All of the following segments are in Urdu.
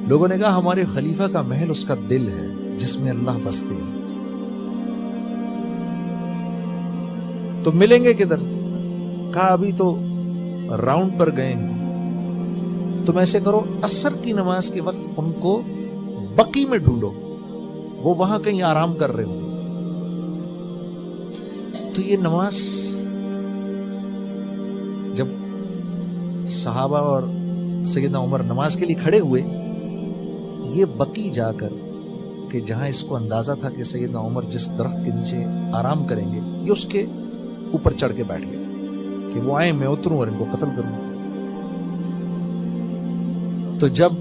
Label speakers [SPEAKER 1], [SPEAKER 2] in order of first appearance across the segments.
[SPEAKER 1] لوگوں نے کہا ہمارے خلیفہ کا محل اس کا دل ہے جس میں اللہ بستے ہیں. تو ملیں گے کدھر؟ کہا ابھی تو راؤنڈ پر گئے ہیں. تم ایسے کرو عصر کی نماز کے وقت ان کو بقی میں ڈھونڈو، وہ وہاں کہیں آرام کر رہے ہوں. تو یہ نماز جب صحابہ اور سیدنا عمر نماز کے لیے کھڑے ہوئے، یہ بقی جا کر کہ جہاں اس کو اندازہ تھا کہ سیدنا عمر جس درخت کے نیچے آرام کریں گے، یہ اس کے اوپر چڑھ کے بیٹھ گئے کہ وہ آئیں میں اتروں اور ان کو قتل کروں. تو جب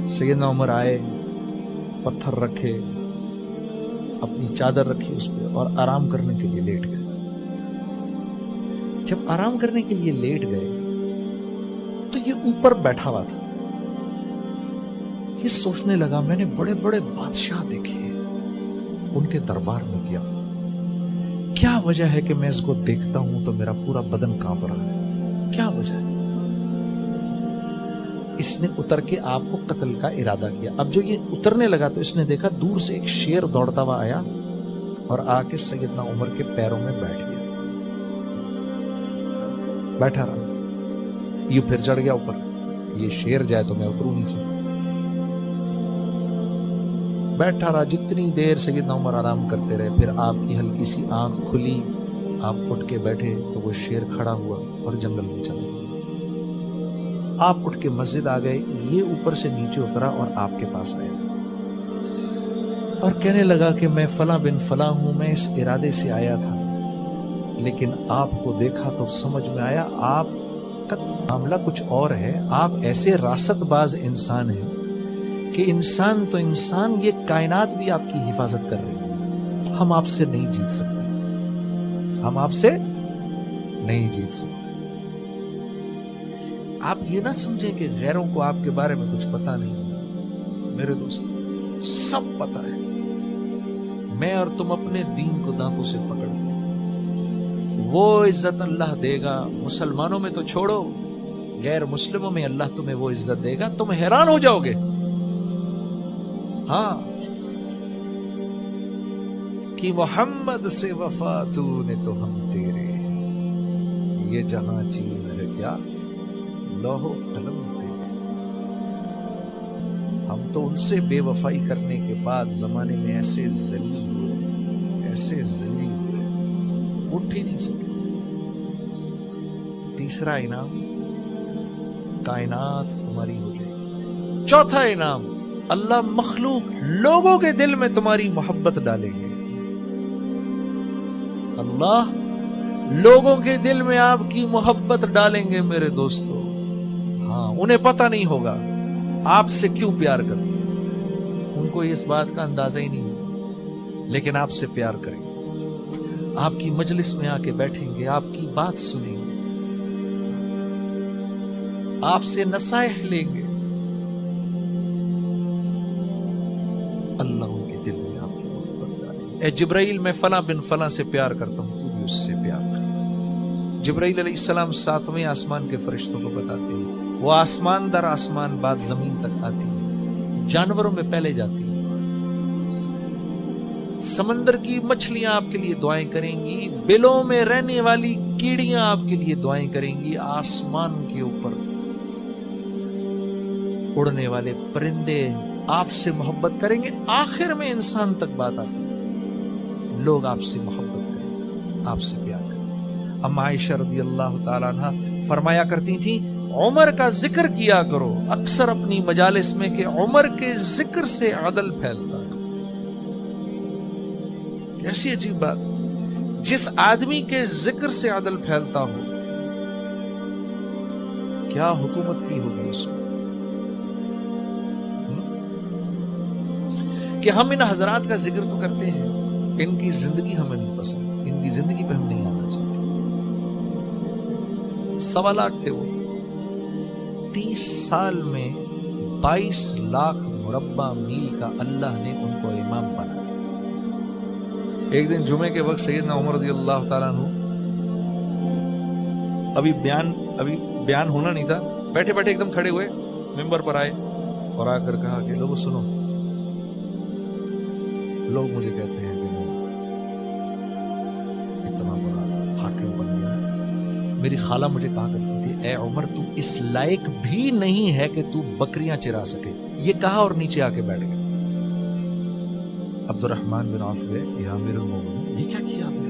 [SPEAKER 1] سیدنا عمر آئے، پتھر رکھے، اپنی چادر رکھی اس پہ اور آرام کرنے کے لیے لیٹ گئے. جب آرام کرنے کے لیے لیٹ گئے تو یہ اوپر بیٹھا ہوا تھا. یہ سوچنے لگا میں نے بڑے بڑے بادشاہ دیکھے، ان کے دربار میں گیا، کیا وجہ ہے کہ میں اس کو دیکھتا ہوں تو میرا پورا بدن کانپ رہا ہے؟ کیا وجہ ہے؟ اس نے اتر کے آپ کو قتل کا ارادہ کیا. اب جو یہ اترنے لگا تو اس نے دیکھا دور سے ایک شیر دوڑتا ہوا آیا اور آ کے سیدنا عمر کے پیروں میں بیٹھ گیا. بیٹھا رہا، یہ پھر چڑھ گیا اوپر، یہ شیر جائے تو میں اتروں نیچے. بیٹھا رہا جتنی دیر سیدنا عمر آرام کرتے رہے. پھر آپ کی ہلکی سی آنکھ کھلی، آپ اٹھ کے بیٹھے تو وہ شیر کھڑا ہوا اور جنگل میں چلا. آپ اٹھ کے مسجد آ گئے، یہ اوپر سے نیچے اترا اور آپ کے پاس آیا اور کہنے لگا کہ میں فلاں بن فلاں ہوں، میں اس ارادے سے آیا تھا، لیکن آپ کو دیکھا تو سمجھ میں آیا آپ کا معاملہ کچھ اور ہے. آپ ایسے راست باز انسان ہیں کہ انسان تو انسان، یہ کائنات بھی آپ کی حفاظت کر رہی ہے. ہم آپ سے نہیں جیت سکتے، ہم آپ سے نہیں جیت سکتے. آپ یہ نہ سمجھیں کہ غیروں کو آپ کے بارے میں کچھ پتا نہیں. میرے دوستو سب پتا ہے. میں اور تم اپنے دین کو دانتوں سے پکڑ لیں، وہ عزت اللہ دے گا. مسلمانوں میں تو چھوڑو، غیر مسلموں میں اللہ تمہیں وہ عزت دے گا، تم حیران ہو جاؤ گے. ہاں کہ محمد سے وفا تو نے تو ہم تیرے، یہ جہاں چیز ہے کیا لوح و قلم تیرے. ہم تو ان سے بے وفائی کرنے کے بعد زمانے میں ایسے ذلیل ہوئے، ایسے ذلیل ہوئے، اٹھ ہی نہیں سکے. تیسرا انعام، کائنات تمہاری ہو جائے گی. چوتھا انعام، اللہ مخلوق لوگوں کے دل میں تمہاری محبت ڈالیں گے. اللہ لوگوں کے دل میں آپ کی محبت ڈالیں گے. میرے دوستو ہاں، انہیں پتہ نہیں ہوگا آپ سے کیوں پیار کرتے ہیں، ان کو اس بات کا اندازہ ہی نہیں ہوگا، لیکن آپ سے پیار کریں گے. آپ کی مجلس میں آ کے بیٹھیں گے، آپ کی بات سنیں گے، آپ سے نصائح لیں گے. اللہ ان کے دل میں آپ کی محبت ڈالیں گے. اے جبرائیل میں فلاں بن فلاں سے پیار کرتا ہوں، تو بھی اس سے پیار کر. جبرائیل علیہ السلام 7ویں آسمان کے فرشتوں کو بتاتے ہیں، وہ آسمان در آسمان بعد زمین تک آتی ہے، جانوروں میں پہلے جاتی ہے. سمندر کی مچھلیاں آپ کے لیے دعائیں کریں گی، بلوں میں رہنے والی کیڑیاں آپ کے لیے دعائیں کریں گی، آسمان کے اوپر اڑنے والے پرندے آپ سے محبت کریں گے. آخر میں انسان تک بات آتی ہے، لوگ آپ سے محبت کریں گے، آپ سے پیار کریں گے. اما عائشہ رضی اللہ تعالیٰ عنہ فرمایا کرتی تھی، عمر کا ذکر کیا کرو اکثر اپنی مجالس میں کہ عمر کے ذکر سے عدل پھیلتا ہے. کیسی عجیب بات، جس آدمی کے ذکر سے عدل پھیلتا ہو، کیا حکومت کی ہوگی اس میں. کہ ہم ان حضرات کا ذکر تو کرتے ہیں، ان کی زندگی ہمیں نہیں پسند، ان کی زندگی پہ ہم نہیں آنا چاہتے. 1.25 لاکھ تھے وہ، 30 سال میں 22 لاکھ مربع میل کا اللہ نے ان کو امام بنا دیا. ایک دن جمعے کے وقت سیدنا عمر رضی اللہ تعالیٰ عنہ، ابھی بیان ہونا نہیں تھا، بیٹھے بیٹھے ایک دم کھڑے ہوئے، ممبر پر آئے اور آ کر کہا کہ لوگوں سنو، لوگ مجھے کہتے ہیں کہ میں اتنا بڑا حاکم بن گیا۔ میری خالہ مجھے کہا کرتی تھی اے عمر تو اس لائق بھی نہیں ہے کہ تو بکریاں چرا سکے۔ یہ کہا اور نیچے آ کے بیٹھ گئے۔ عبد الرحمن بن عوف گئے، یا امیر المومنین یہ کیا کیا آپ نے؟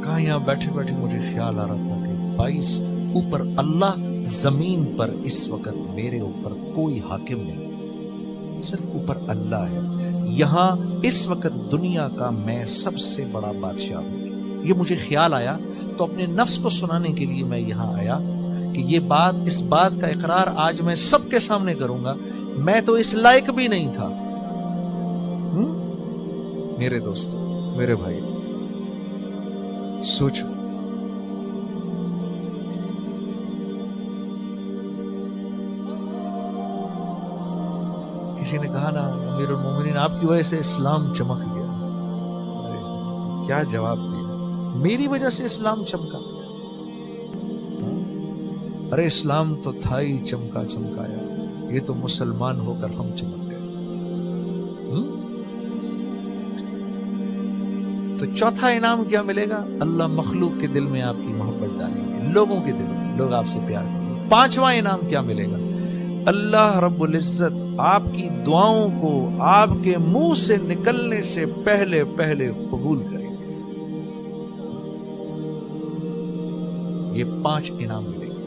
[SPEAKER 1] کہا یہاں بیٹھے بیٹھے مجھے خیال آ رہا تھا کہ 22 اوپر اللہ، زمین پر اس وقت میرے اوپر کوئی حاکم نہیں، صرف اوپر اللہ ہے، یہاں اس وقت دنیا کا میں سب سے بڑا بادشاہ ہوں۔ یہ مجھے خیال آیا تو اپنے نفس کو سنانے کے لیے میں یہاں آیا کہ یہ بات، اس بات کا اقرار آج میں سب کے سامنے کروں گا، میں تو اس لائق بھی نہیں تھا۔ میرے دوستو، میرے بھائی، سوچو، کسی نے کہا نا امیر المومنین آپ کی وجہ سے اسلام چمک گیا، کیا جواب دیا؟ میری وجہ سے اسلام چمکا؟ ارے اسلام تو تھا ہی چمکا چمکایا، یہ تو مسلمان ہو کر ہم چمک گئے۔ تو چوتھا انعام کیا ملے گا؟ اللہ مخلوق کے دل میں آپ کی محبت ڈالیں گے، لوگوں کے دل میں لوگ آپ سے پیار کریں گے۔ پانچواں انعام کیا ملے گا؟ اللہ رب العزت آپ کی دعاؤں کو آپ کے منہ سے نکلنے سے پہلے پہلے قبول کریں گے۔ یہ 5 انعام ملے گے۔